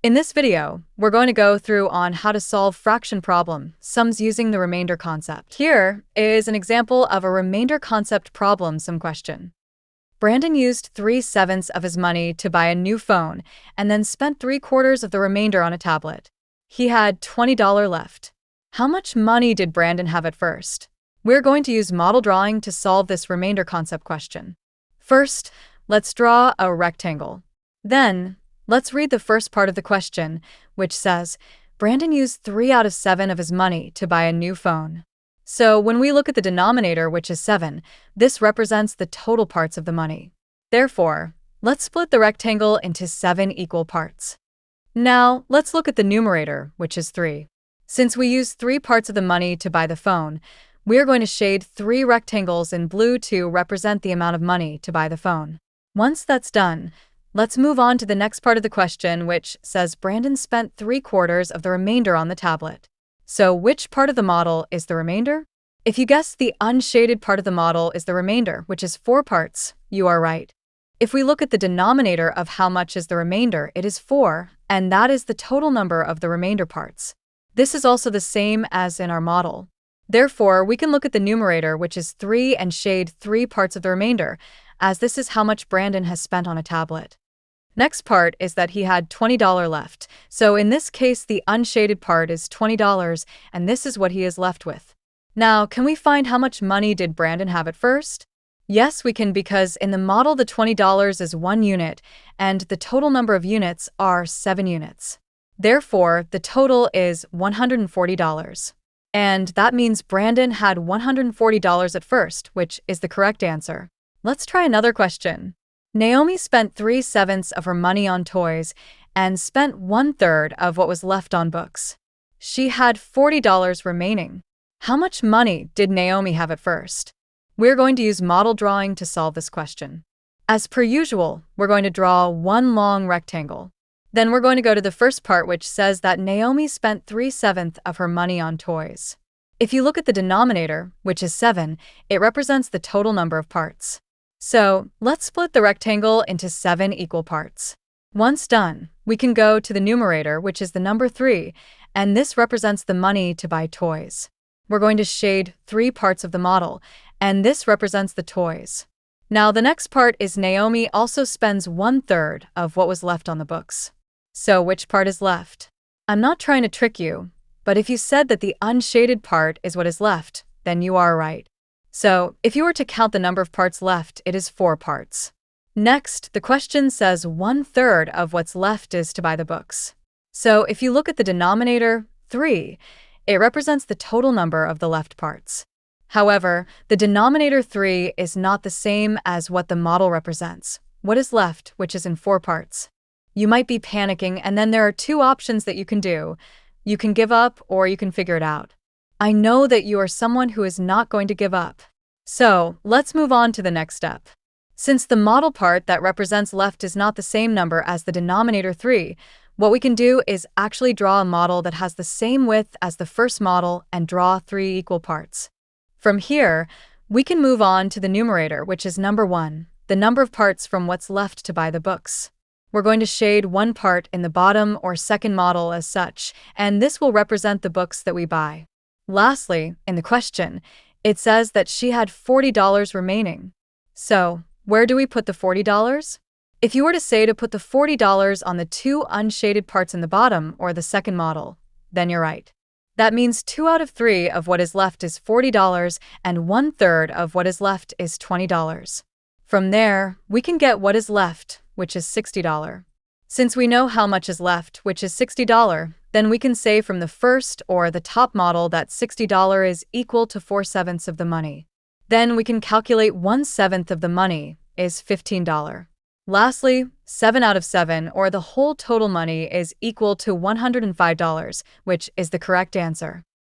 In this video, we're going to go through on how to solve fraction problem, sums using the remainder concept. Here is an example of a remainder concept problem sum question. Brandon used 3/7 of his money to buy a new phone and then spent 3/4 of the remainder on a tablet. He had $20 left. How much money did Brandon have at first? We're going to use model drawing to solve this remainder concept question. First, let's draw a rectangle. Then, let's read the first part of the question, which says, Brandon used 3 out of 7 of his money to buy a new phone. So when we look at the denominator, which is 7, this represents the total parts of the money. Therefore, let's split the rectangle into 7 equal parts. Now, let's look at the numerator, which is 3. Since we used 3 parts of the money to buy the phone, we are going to shade 3 rectangles in blue to represent the amount of money to buy the phone. Once that's done, let's move on to the next part of the question, which says Brandon spent 3/4 of the remainder on the tablet. So which part of the model is the remainder? If you guess the unshaded part of the model is the remainder, which is 4 parts, you are right. If we look at the denominator of how much is the remainder, it is 4, and that is the total number of the remainder parts. This is also the same as in our model. Therefore, we can look at the numerator, which is 3, and shade 3 parts of the remainder, as this is how much Brandon has spent on a tablet. Next part is that he had $20 left, so in this case the unshaded part is $20, and this is what he is left with. Now, can we find how much money did Brandon have at first? Yes, we can, because in the model the $20 is 1 unit, and the total number of units are 7 units. Therefore, the total is $140. And that means Brandon had $140 at first, which is the correct answer. Let's try another question. Naomi spent 3/7 of her money on toys and spent 1/3 of what was left on books. She had $40 remaining. How much money did Naomi have at first? We're going to use model drawing to solve this question. As per usual, we're going to draw one long rectangle. Then we're going to go to the first part, which says that Naomi spent 3/7 of her money on toys. If you look at the denominator, which is 7, it represents the total number of parts. So, let's split the rectangle into 7 equal parts. Once done, we can go to the numerator, which is the number 3, and this represents the money to buy toys. We're going to shade 3 parts of the model, and this represents the toys. Now, the next part is Naomi also spends 1/3 of what was left on the books. So, which part is left? I'm not trying to trick you, but if you said that the unshaded part is what is left, then you are right. So, if you were to count the number of parts left, it is 4 parts. Next, the question says 1/3 of what's left is to buy the books. So, if you look at the denominator, 3, it represents the total number of the left parts. However, the denominator 3 is not the same as what the model represents, what is left, which is in 4 parts. You might be panicking, and then there are 2 options that you can do. You can give up, or you can figure it out. I know that you are someone who is not going to give up. So, let's move on to the next step. Since the model part that represents left is not the same number as the denominator 3, what we can do is actually draw a model that has the same width as the first model and draw 3 equal parts. From here, we can move on to the numerator, which is number 1, the number of parts from what's left to buy the books. We're going to shade 1 part in the bottom or second model as such, and this will represent the books that we buy. Lastly, in the question, it says that she had $40 remaining. So, where do we put the $40? If you were to say to put the $40 on the 2 unshaded parts in the bottom or the second model, then you're right. That means 2 out of 3 of what is left is $40 and 1/3 of what is left is $20. From there, we can get what is left, which is $60. Since we know how much is left, which is $60, then we can say from the first or the top model that $60 is equal to 4/7 of the money. Then we can calculate 1/7 of the money is $15. Lastly, 7 out of 7, or the whole total money, is equal to $105, which is the correct answer.